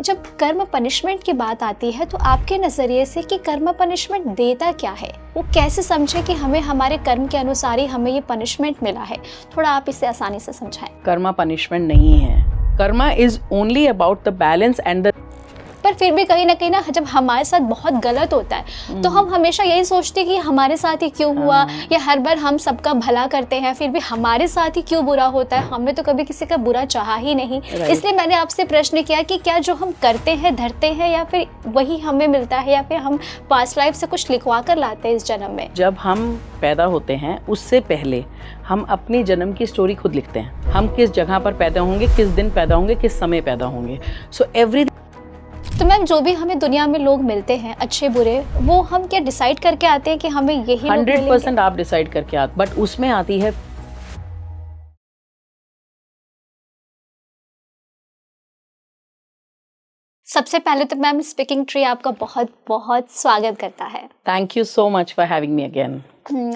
जब कर्म पनिशमेंट की बात आती है तो आपके नज़रिए से कि कर्म पनिशमेंट देता क्या है, वो कैसे समझे कि हमें हमारे कर्म के अनुसार ही हमें ये पनिशमेंट मिला है, थोड़ा आप इसे आसानी से समझाएं। कर्मा पनिशमेंट नहीं है। Karma is only about the balance and the पर फिर भी कहीं ना जब हमारे साथ बहुत गलत होता है तो हम हमेशा यही सोचते हैं कि हमारे साथ ही क्यों हुआ, या हर बार हम सबका भला करते हैं फिर भी हमारे साथ ही क्यों बुरा होता है, हमने तो कभी किसी का बुरा चाहा ही नहीं। इसलिए मैंने आपसे प्रश्न किया कि क्या जो हम करते हैं धरते हैं या फिर वही हमें मिलता है, या फिर हम पास्ट लाइफ से कुछ लिखवा कर लाते हैं इस जन्म में। जब हम पैदा होते हैं उससे पहले हम अपनी जन्म की स्टोरी खुद लिखते हैं। हम किस जगह पर पैदा होंगे, किस दिन पैदा होंगे, किस समय पैदा होंगे। सो एवरी तो मैम जो भी हमें दुनिया में लोग मिलते हैं अच्छे बुरे, वो हम क्या डिसाइड करके आते हैं कि हमें यही 100% आप डिसाइड करके आते, बट उसमें आती है सबसे पहले तो मैम स्पीकिंग ट्री आपका बहुत बहुत स्वागत करता है। Thank you so much for having me again.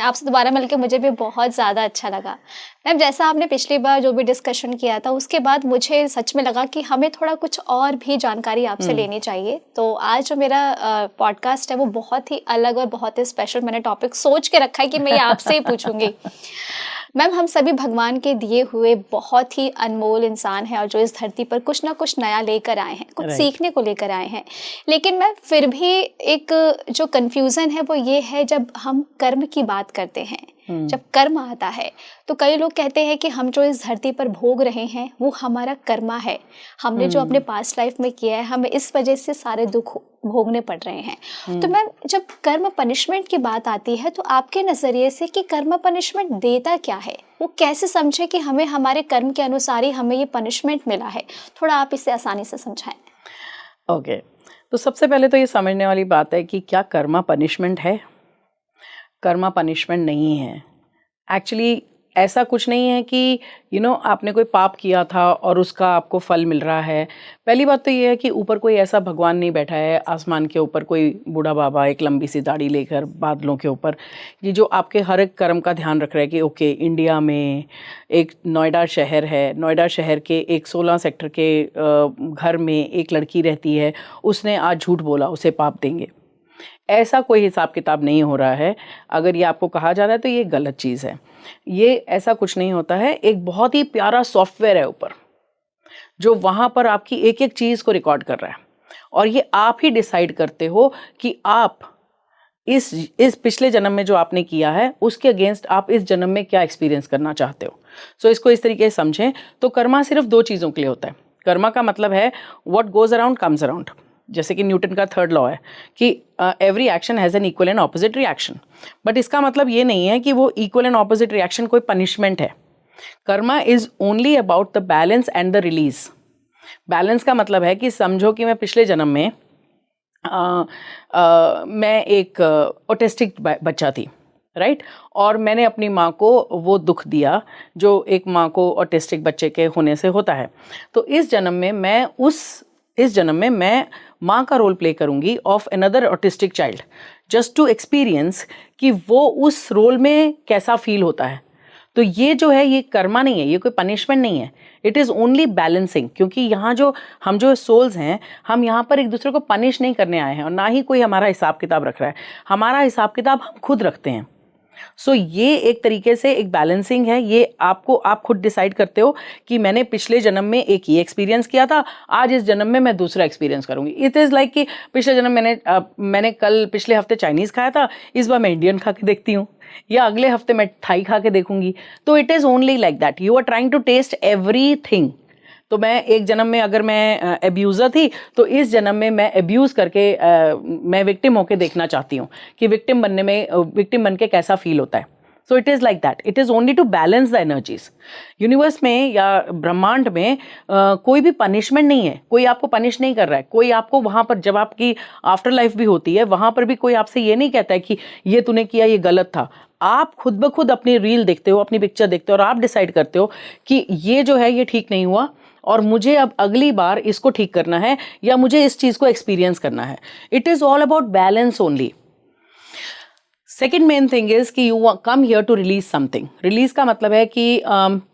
आपसे दोबारा मिलकर मुझे भी बहुत ज़्यादा अच्छा लगा। मैम जैसा आपने पिछली बार जो भी डिस्कशन किया था उसके बाद मुझे सच में लगा कि हमें थोड़ा कुछ और भी जानकारी आपसे लेनी चाहिए। तो आज जो मेरा पॉडकास्ट है वो बहुत ही अलग और बहुत ही स्पेशल मैंने टॉपिक सोच के रखा है कि मैं ये आपसे ही पूछूंगी। मैम हम सभी भगवान के दिए हुए बहुत ही अनमोल इंसान हैं और जो इस धरती पर कुछ ना कुछ नया लेकर आए हैं, कुछ सीखने को लेकर आए हैं। लेकिन मैम फिर भी एक जो कन्फ्यूज़न है वो ये है, जब हम कर्म की बात करते हैं, जब कर्म आता है तो कई लोग कहते हैं कि हम जो इस धरती पर भोग रहे हैं वो हमारा कर्मा है, हमने जो अपने पास्ट लाइफ में किया है हमें इस वजह से सारे दुख भोगने पड़ रहे हैं। तो मैम जब कर्म पनिशमेंट की बात आती है तो आपके नज़रिए से कि कर्म पनिशमेंट देता क्या है, वो कैसे समझे कि हमें हमारे कर्म के अनुसार ही हमें ये पनिशमेंट मिला है, थोड़ा आप इसे आसानी से समझाएं। ओके, तो सबसे पहले तो ये समझने वाली बात है कि क्या कर्मा पनिशमेंट है। कर्मा पनिशमेंट नहीं है। एक्चुअली ऐसा कुछ नहीं है कि आपने कोई पाप किया था और उसका आपको फल मिल रहा है। पहली बात तो ये है कि ऊपर कोई ऐसा भगवान नहीं बैठा है आसमान के ऊपर, कोई बूढ़ा बाबा एक लंबी सी दाढ़ी लेकर बादलों के ऊपर, ये जो आपके हर एक कर्म का ध्यान रख रहा है कि ओके इंडिया में एक नोएडा शहर है, नोएडा शहर के एक 16 सेक्टर के घर में एक लड़की रहती है, उसने आज झूठ बोला, उसे पाप देंगे। ऐसा कोई हिसाब किताब नहीं हो रहा है। अगर ये आपको कहा जा रहा है तो ये गलत चीज़ है। ये ऐसा कुछ नहीं होता है। एक बहुत ही प्यारा सॉफ्टवेयर है ऊपर जो वहाँ पर आपकी एक एक चीज़ को रिकॉर्ड कर रहा है, और ये आप ही डिसाइड करते हो कि आप इस पिछले जन्म में जो आपने किया है उसके अगेंस्ट आप इस जन्म में क्या एक्सपीरियंस करना चाहते हो। सो इसको इस तरीके से समझें तो कर्मा सिर्फ 2 चीज़ों के लिए होता है। कर्मा का मतलब है what goes around comes around, जैसे कि न्यूटन का 3rd लॉ है कि every action has an equal and opposite reaction. But इसका मतलब ये नहीं है कि वो इक्वल एंड ऑपोजिट रिएक्शन कोई पनिशमेंट है। Karma is only about the balance and the release. Balance का मतलब है कि समझो कि मैं पिछले जन्म में मैं एक ऑटिस्टिक बच्चा थी, राइट, और मैंने अपनी माँ को वो दुख दिया जो एक माँ को ऑटिस्टिक बच्चे के होने से होता है। तो इस जन्म में मैं माँ का रोल प्ले करूँगी of another autistic child, just to experience कि वो उस रोल में कैसा फील होता है। तो ये जो है ये कर्मा नहीं है, ये कोई पनिशमेंट नहीं है, इट इज़ ओनली बैलेंसिंग। क्योंकि यहाँ जो हम जो सोल्स हैं, हम यहाँ पर एक दूसरे को पनिश नहीं करने आए हैं और ना ही कोई हमारा हिसाब किताब रख रहा है। हमारा हिसाब किताब हम खुद रखते हैं। सो ये एक तरीके से एक बैलेंसिंग है। ये आप खुद डिसाइड करते हो कि मैंने पिछले जन्म में एक ये एक्सपीरियंस किया था, आज इस जन्म में मैं दूसरा एक्सपीरियंस करूँगी। इट इज़ लाइक कि पिछले जन्म मैंने कल पिछले हफ्ते चाइनीज़ खाया था, इस बार मैं इंडियन खा के देखती हूँ, या अगले हफ्ते मैं थाई खा के देखूंगी। तो it is only like that, you are trying to test everything. तो मैं एक जन्म में अगर मैं एब्यूज़र थी तो इस जन्म में मैं एब्यूज़ करके मैं विक्टिम होके देखना चाहती हूँ कि विक्टिम बन के कैसा फील होता है। So it is like that, it is only to balance the energies. Universe में या ब्रह्मांड में कोई भी पनिशमेंट नहीं है, कोई आपको पनिश नहीं कर रहा है। कोई आपको वहाँ पर जब आपकी आफ्टर लाइफ भी होती है वहाँ पर भी कोई आपसे ये नहीं कहता है कि ये तूने किया ये गलत था। आप खुद ब खुद अपनी रील देखते हो, अपनी पिक्चर देखते हो और आप डिसाइड करते हो कि ये जो है ये ठीक नहीं हुआ और मुझे अब अगली बार इसको ठीक करना है या मुझे इस चीज़ को एक्सपीरियंस करना है। It is all about balance only. Second main thing is कि you come here to release something. Release का मतलब है कि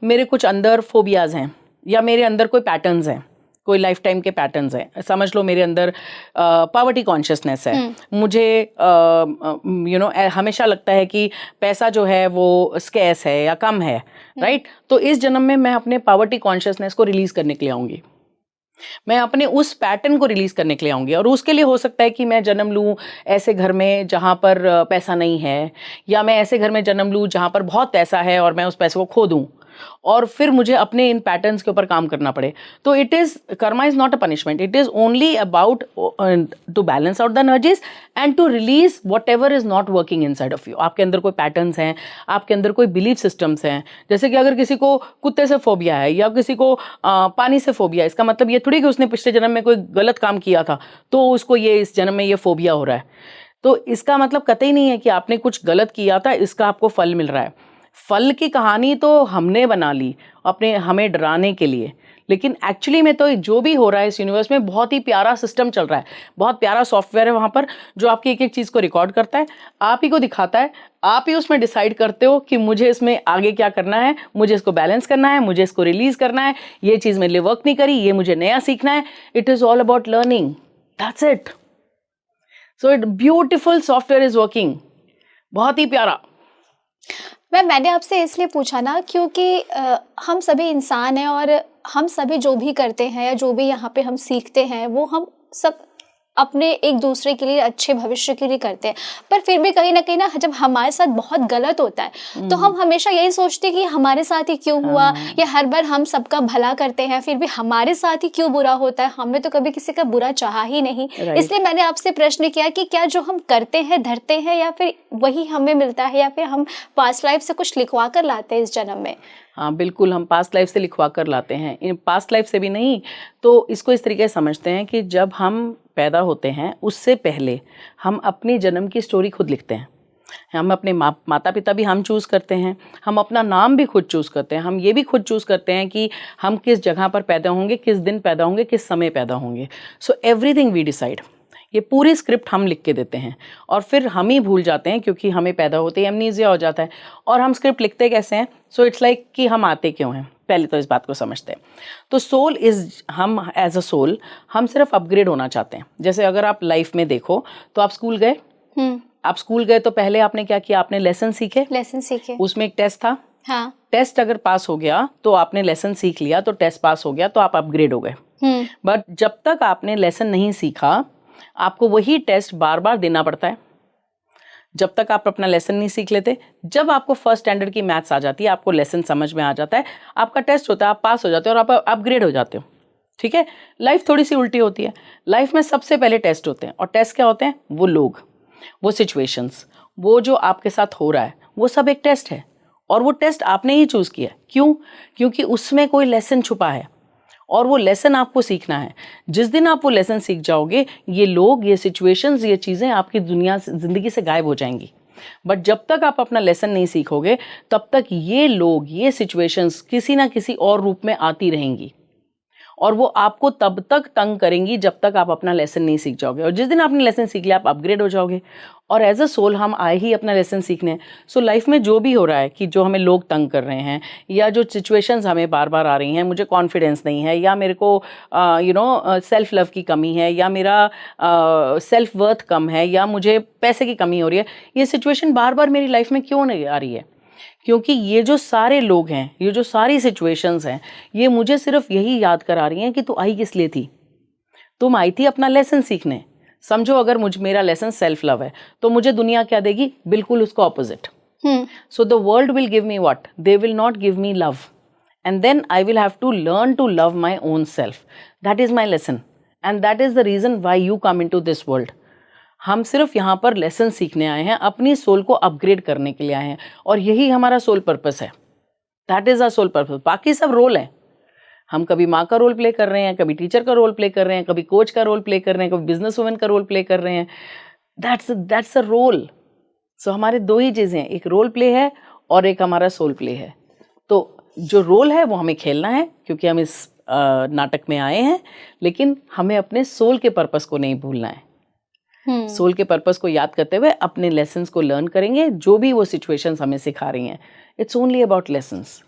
मेरे कुछ अंदर फोबियाज़ हैं या मेरे अंदर कोई पैटर्न्स हैं कोई लाइफ टाइम के पैटर्न्स हैं, समझ लो मेरे अंदर पॉवर्टी कॉन्शियसनेस है, मुझे हमेशा लगता है कि पैसा जो है वो स्कैर्स है या कम है, राइट? तो इस जन्म में मैं अपने पॉवर्टी कॉन्शियसनेस को रिलीज करने के लिए आऊंगी, मैं अपने उस पैटर्न को रिलीज करने के लिए आऊंगी। और उसके लिए हो सकता है कि मैं जन्म लूं ऐसे घर में जहां पर पैसा नहीं है, या मैं ऐसे घर में जन्म लूं जहां पर बहुत पैसा है और मैं उस पैसे को खो दूं, और फिर मुझे अपने इन पैटर्न्स के ऊपर काम करना पड़े। तो it is, karma is not a punishment, it is only about to balance out the energies and to release whatever is not working inside of you. आपके अंदर कोई पैटर्न्स हैं, आपके अंदर कोई बिलीफ सिस्टम्स हैं, जैसे कि अगर किसी को कुत्ते से फोबिया है या किसी को पानी से फोबिया है, इसका मतलब ये थोड़ी कि उसने पिछले जन्म में कोई गलत काम किया था तो उसको ये इस जन्म में ये फोबिया हो रहा है। तो इसका मतलब कतई नहीं है कि आपने कुछ गलत किया था इसका आपको फल मिल रहा है। फल की कहानी तो हमने बना ली अपने, हमें डराने के लिए, लेकिन एक्चुअली में तो जो भी हो रहा है इस यूनिवर्स में बहुत ही प्यारा सिस्टम चल रहा है, बहुत प्यारा सॉफ्टवेयर है वहाँ पर जो आपकी एक एक चीज़ को रिकॉर्ड करता है, आप ही को दिखाता है, आप ही उसमें डिसाइड करते हो कि मुझे इसमें आगे क्या करना है, मुझे इसको बैलेंस करना है, मुझे इसको रिलीज करना है, ये चीज़ मेरे लिए वर्क नहीं करी, ये मुझे नया सीखना है। It is all about learning, that's it. So it beautiful software is working, बहुत ही प्यारा। मैंने आपसे इसलिए पूछा ना क्योंकि हम सभी इंसान हैं और हम सभी जो भी करते हैं या जो भी यहाँ पे हम सीखते हैं वो हम सब अपने एक दूसरे के लिए अच्छे भविष्य के लिए करते हैं, पर फिर भी कहीं ना जब हमारे साथ बहुत गलत होता है तो हम हमेशा यही सोचते हैं कि हमारे साथ ही क्यों हुआ, या हर बार हम सबका भला करते हैं फिर भी हमारे साथ ही क्यों बुरा होता है, हमने तो कभी किसी का बुरा चाहा ही नहीं। इसलिए मैंने आपसे प्रश्न किया कि क्या जो हम करते हैं धरते हैं या फिर वही हमें मिलता है, या फिर हम पास्ट लाइफ से कुछ लिखवा कर लाते हैं इस जन्म में। हाँ बिल्कुल, हम पास्ट लाइफ से लिखवा कर लाते हैं, इन पास्ट लाइफ से भी नहीं तो इसको इस तरीके से समझते हैं कि जब हम पैदा होते हैं उससे पहले हम अपनी जन्म की स्टोरी खुद लिखते हैं। हम अपने माता पिता भी हम चूज़ करते हैं, हम अपना नाम भी खुद चूज़ करते हैं, हम ये भी खुद चूज़ करते हैं कि हम किस जगह पर पैदा होंगे, किस दिन पैदा होंगे, किस समय पैदा होंगे। सो एवरीथिंग वी डिसाइड, ये पूरी स्क्रिप्ट हम लिख के देते हैं और फिर हम ही भूल जाते हैं क्योंकि हमें पैदा होते ही एमनीजिया हो जाता है। और हम स्क्रिप्ट लिखते कैसे हैं? सो इट्स लाइक कि हम आते क्यों हैं, पहले तो इस बात को समझते हैं। तो सोल इज, हम एज अ सोल हम सिर्फ अपग्रेड होना चाहते हैं। जैसे अगर आप लाइफ में देखो तो आप स्कूल गए, आप स्कूल गए तो पहले आपने क्या किया? आपने लेसन सीखे, उसमें एक टेस्ट था। हाँ। टेस्ट अगर पास हो गया तो आपने लेसन सीख लिया, तो टेस्ट पास हो गया तो आप अपग्रेड हो गए। बट जब तक आपने लेसन नहीं सीखा आपको वही टेस्ट बार बार देना पड़ता है, जब तक आप अपना लेसन नहीं सीख लेते। जब आपको फर्स्ट स्टैंडर्ड की मैथ्स आ जाती है, आपको लेसन समझ में आ जाता है, आपका टेस्ट होता है, आप पास हो जाते हो और आप अपग्रेड हो जाते हो। ठीक है, लाइफ थोड़ी सी उल्टी होती है। लाइफ में सबसे पहले टेस्ट होते हैं, और टेस्ट क्या होते हैं? वो लोग, वो सिचुएशंस, वो जो आपके साथ हो रहा है, वो सब एक टेस्ट है। और वो टेस्ट आपने ही चूज़ किया। क्यों? क्योंकि उसमें कोई लेसन छुपा है और वो लेसन आपको सीखना है। जिस दिन आप वो लेसन सीख जाओगे, ये लोग, ये सिचुएशंस, ये चीज़ें आपकी दुनिया से, ज़िंदगी से गायब हो जाएंगी। बट जब तक आप अपना लेसन नहीं सीखोगे तब तक ये लोग, ये सिचुएशंस किसी ना किसी और रूप में आती रहेंगी और वो आपको तब तक तंग करेंगी जब तक आप अपना लेसन नहीं सीख जाओगे। और जिस दिन आपने लेसन सीख लिया आप अपग्रेड हो जाओगे। और एज अ सोल हम आए ही अपना लेसन सीखने। सो लाइफ में जो भी हो रहा है कि जो हमें लोग तंग कर रहे हैं या जो सिचुएशंस हमें बार बार आ रही हैं, मुझे कॉन्फिडेंस नहीं है, या मेरे को सेल्फ लव की कमी है, या मेरा सेल्फ वर्थ कम है, या मुझे पैसे की कमी हो रही है, ये सिचुएशन बार बार मेरी लाइफ में क्यों नहीं आ रही है? क्योंकि ये जो सारे लोग हैं, ये जो सारी सिचुएशंस हैं, ये मुझे सिर्फ यही याद करा रही हैं कि तू आई किस लिए थी। तुम आई थी अपना लेसन सीखने। समझो अगर मेरा लेसन सेल्फ लव है तो मुझे दुनिया क्या देगी? बिल्कुल उसको opposite. So the world will give me what? They will not give me love, and then I will have to learn to love my own self. That is my lesson and that is the reason why you come in to this world. हम सिर्फ यहाँ पर lesson सीखने आए हैं, अपनी soul को upgrade करने के लिए आए हैं, और यही हमारा सोल पर्पस है। That is our soul purpose. बाकी सब रोल है। हम कभी माँ का रोल प्ले कर रहे हैं, कभी टीचर का रोल प्ले कर रहे हैं, कभी कोच का रोल प्ले कर रहे हैं, कभी बिजनेस वुमन का रोल प्ले कर रहे हैं। That's a role. सो हमारे दो ही चीज़ें हैं, एक रोल प्ले है और एक हमारा सोल प्ले है। तो जो रोल है वो हमें खेलना है क्योंकि हम इस नाटक में आए हैं, लेकिन हमें अपने सोल के पर्पस को नहीं भूलना है। सोल के पर्पस को याद करते हुए अपने लेसन्स को लर्न करेंगे, जो भी वो सिचुएशंस हमें सिखा रही हैं। It's only about lessons.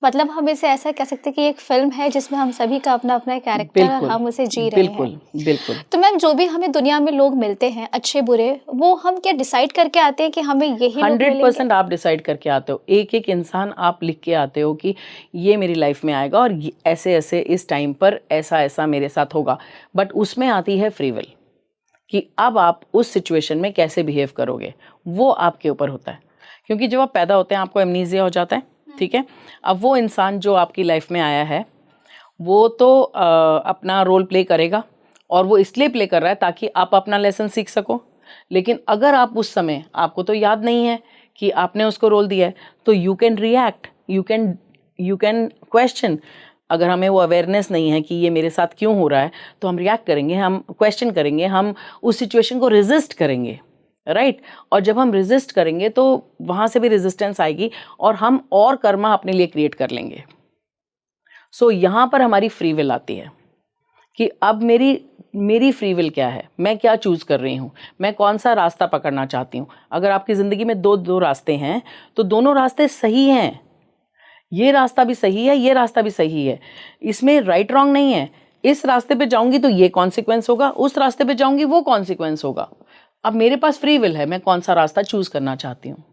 मतलब हम इसे ऐसा कह सकते हैं कि एक फिल्म है जिसमें हम सभी का अपना अपना कैरेक्टर और हम उसे जी रहे हैं। बिल्कुल बिल्कुल। तो मैम जो भी हमें दुनिया में लोग मिलते हैं अच्छे बुरे, वो हम क्या डिसाइड करके आते हैं कि हमें यही लोग 100% आप डिसाइड करके आते हो। एक एक इंसान आप लिख के आते हो कि ये मेरी लाइफ में आएगा और ऐसे ऐसे इस टाइम पर ऐसा ऐसा मेरे साथ होगा। बट उसमें आती है फ्री विल कि अब आप उस सिचुएशन में कैसे बिहेव करोगे, वो आपके ऊपर होता है। क्योंकि जब आप पैदा होते हैं आपको एमनीजिया हो जाता है, ठीक है। अब वो इंसान जो आपकी लाइफ में आया है वो तो अपना रोल प्ले करेगा, और वो इसलिए प्ले कर रहा है ताकि आप अपना लेसन सीख सको। लेकिन अगर आप उस समय, आपको तो याद नहीं है कि आपने उसको रोल दिया है, तो you can react, you can question. अगर हमें वो अवेयरनेस नहीं है कि ये मेरे साथ क्यों हो रहा है, तो हम रिएक्ट करेंगे, हम क्वेश्चन करेंगे, हम उस सिचुएशन को रेजिस्ट करेंगे, राइट। और जब हम रेजिस्ट करेंगे तो वहाँ से भी रेजिस्टेंस आएगी और हम और कर्मा अपने लिए क्रिएट कर लेंगे। सो यहाँ पर हमारी फ्री विल आती है कि अब मेरी फ्री विल क्या है, मैं क्या चूज़ कर रही हूँ, मैं कौन सा रास्ता पकड़ना चाहती हूँ। अगर आपकी ज़िंदगी में दो रास्ते हैं तो दोनों रास्ते सही हैं। ये रास्ता भी सही है, ये रास्ता भी सही है, इसमें राइट रॉन्ग नहीं है। इस रास्ते पे जाऊंगी तो ये कॉन्सिक्वेंस होगा, उस रास्ते पे जाऊंगी वो कॉन्सिक्वेंस होगा। अब मेरे पास फ्री विल है, मैं कौन सा रास्ता चूज़ करना चाहती हूँ।